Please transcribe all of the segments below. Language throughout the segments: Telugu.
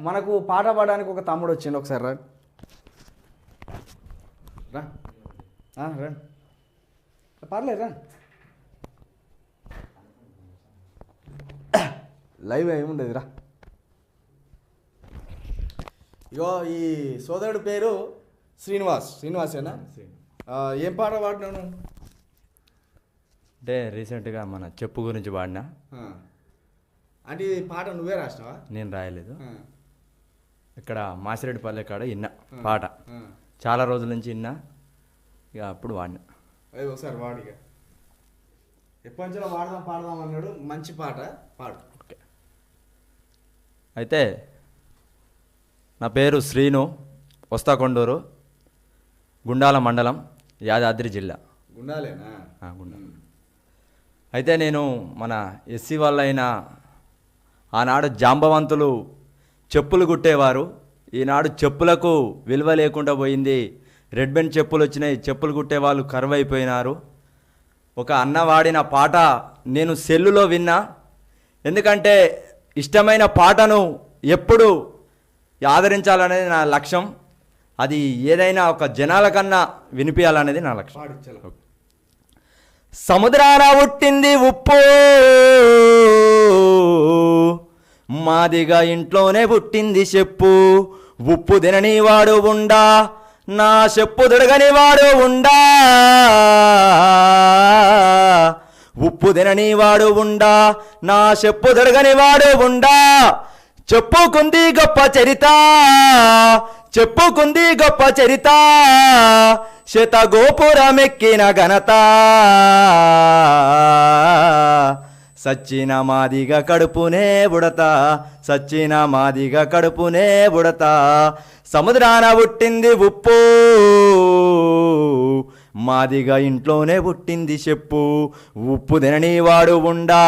మనకు పాట పాడడానికి ఒక తమ్ముడు వచ్చిండు, ఒకసారి రా రా రండి, పర్లేదు రా. లైవ్ ఏముండదు రా. ఇగో ఈ సోదరుడు పేరు శ్రీనివాసేనా? ఏం పాట పాడినాను అంటే రీసెంట్గా మన చెప్పు గురించి పాడినా. అంటే ఈ పాట నువ్వే రాసినావా? నేను రాయలేదు. ఇక్కడ మాసిరెడ్డిపల్లె కాడ విన్నా పాట, చాలా రోజుల నుంచి విన్నా, ఇక అప్పుడు వాడినా. అది ఒకసారి వాడిగా ఎప్పటి నుంచో పాడదాం అన్నాడు, మంచి పాట పాడు. ఓకే, అయితే నా పేరు శ్రీను, వస్తాకొండూరు, గుండాల మండలం, యాదాద్రి జిల్లా. గుండాలేనా? గుండాల. అయితే నేను మన ఎస్సీ వాళ్ళైన ఆనాడు జాంబవంతులు చెప్పులు కుట్టేవారు, ఈనాడు చెప్పులకు విలువ లేకుండా పోయింది. రెడ్ బెండ్ చెప్పులు వచ్చినాయి, చెప్పులు కుట్టేవాళ్ళు కరువైపోయినారు. ఒక అన్న వాడిన పాట నేను సెల్లులో విన్నా. ఎందుకంటే ఇష్టమైన పాటను ఎప్పుడు ఆదరించాలనేది నా లక్ష్యం. అది ఏదైనా ఒక జనాల కన్నా వినిపించాలనేది నా లక్ష్యం. సముద్రాన పుట్టింది ఉప్పు, మాదిగా ఇంట్లోనే పుట్టింది చెప్పు. ఉప్పు తినని వాడు ఉండా, నా చెప్పు దొడగని వాడు ఉండా. ఉప్పు తినని వాడు ఉండా, నా చెప్పు దొడగని వాడు ఉండా. చెప్పుకుంది గొప్ప చరిత, చెప్పుకుంది గొప్ప చరిత, శత గోపురమెక్కిన ఘనత. సచ్చిన మాదిగా కడుపునే బుడత, సచ్చిన మాదిగా కడుపునే బుడత. సముద్రాన పుట్టింది ఉప్పు, మాదిగా ఇంట్లోనే పుట్టింది చెప్పు. ఉప్పు తినని వాడు ఉండా,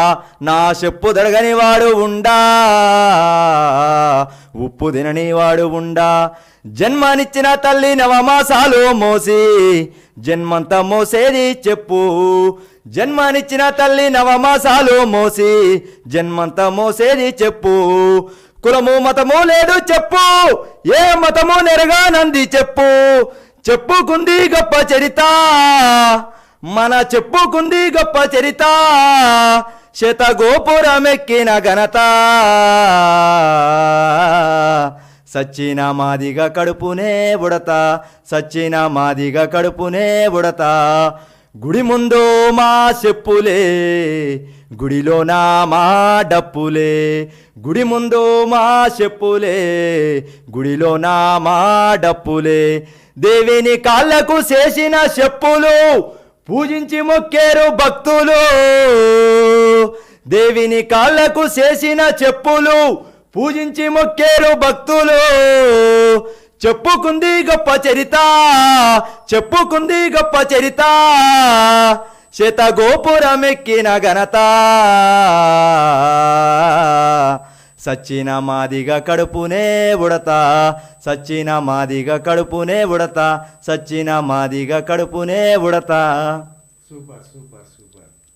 నా చెప్పు దొరగని వాడు ఉండా. ఉప్పు తినని వాడు ఉండా. జన్మనిచ్చిన తల్లి నవమాసాలు మోసి, జన్మంతా మోసేది చెప్పు. జన్మనిచ్చిన తల్లి నవమాసాలు మోసి, జన్మంతా మోసేది చెప్పు. కులము మతము లేదు చెప్పు, ఏ మతము నెరగానంది చెప్పు. చెప్పుకుంది గొప్ప చరిత, మన చెప్పుకుంది గొప్ప చరిత, శత గోపురమెక్కిన ఘనత. సచ్చిన మాదిగా కడుపునే బుడత, సచ్చిన మాదిగా కడుపునే బుడత. గుడి ముందు మా చెప్పులే, గుడిలో నా మా డప్పులే. గుడి ముందు మా చెప్పులే, గుడిలో నా మా డప్పులే. దేవిని కాళ్ళకు చేసిన చెప్పులు, పూజించి మొక్కేరు భక్తులు. దేవిని కాళ్ళకు చేసిన చెప్పులు, పూజించి మొక్కేరు భక్తులు. చెప్పుకుంది గొప్ప చరిత, చెప్పుకుంది గొప్ప చరిత, శత గోపురమెక్కిన ఘనత. సచ్చిన మాదిగా కడుపునే బుడత, సచ్చిన మాదిగా కడుపునే బుడత, సచ్చిన మాదిగా కడుపునే బుడత. Super super.